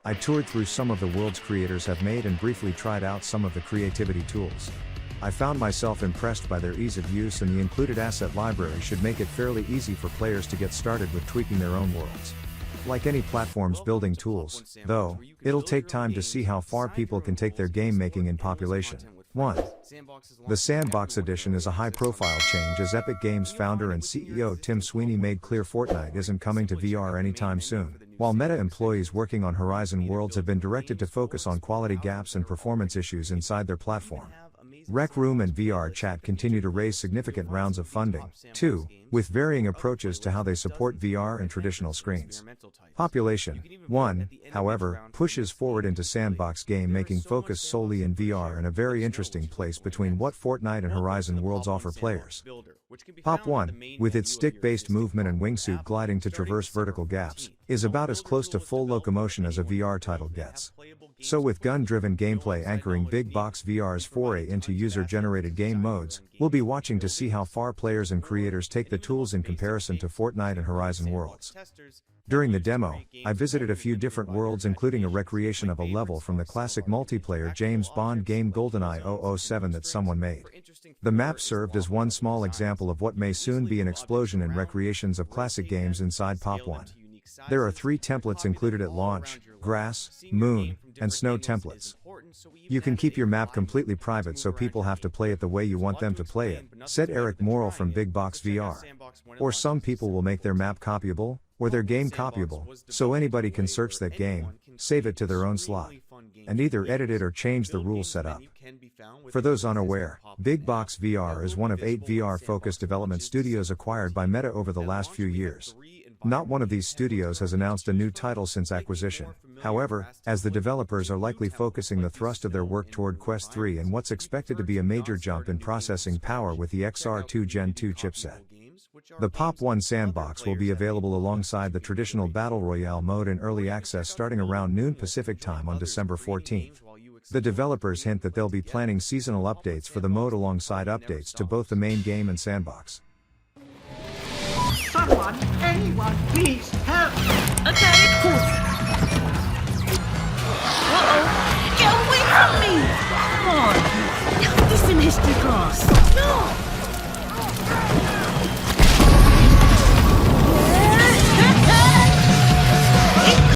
I toured through some of the world's creators have made and briefly tried out some of the creativity tools. I found myself impressed by their ease of use, and the included asset library should make it fairly easy for players to get started with tweaking their own worlds. Like any platform's building tools, though, it'll take time to see how far people can take their game making in population. 1. The Sandbox edition is a high-profile change, as Epic Games founder and CEO Tim Sweeney made clear Fortnite isn't coming to VR anytime soon, while Meta employees working on Horizon Worlds have been directed to focus on quality gaps and performance issues inside their platform. Room and VRChat continue to raise significant rounds of funding, too, with varying approaches to how they support VR and traditional screens. Population 1, however, pushes forward into sandbox game making focus solely in VR in a very interesting place between what Fortnite and Horizon Worlds offer players. Pop 1, with its stick-based movement and wingsuit gliding to traverse vertical gaps, is about as close to full locomotion as a VR title gets. So with gun-driven gameplay anchoring Big Box VR's foray into user-generated game modes, we'll be watching to see how far players and creators take the tools in comparison to Fortnite and Horizon Worlds. During the demo, I visited a few different worlds, including a recreation of a level from the classic multiplayer James Bond game GoldenEye 007 that someone made. The map served as one small example of what may soon be an explosion in recreations of classic games inside Pop 1. There are 3 templates included at launch: grass, moon, and snow templates. You can keep your map completely private so people have to play it the way you want them to play it, said Eric Morrell from Big Box VR. Or some people will make their map copyable, or their game copyable, so anybody can search that game, save it to their own slot, and either edit it or change the rules set up. For those unaware, Big Box VR is one of 8 VR-focused development studios acquired by Meta over the last few years. Not one of these studios has announced a new title since acquisition, however, as the developers are likely focusing the thrust of their work toward Quest 3 and what's expected to be a major jump in processing power with the XR2 Gen 2 chipset. The Pop 1 sandbox will be available alongside the traditional Battle Royale mode in early access starting around noon Pacific time on December 14th. The developers hint that they'll be planning seasonal updates for the mode alongside updates to both the main game and sandbox. Someone, anyone, please help! Okay.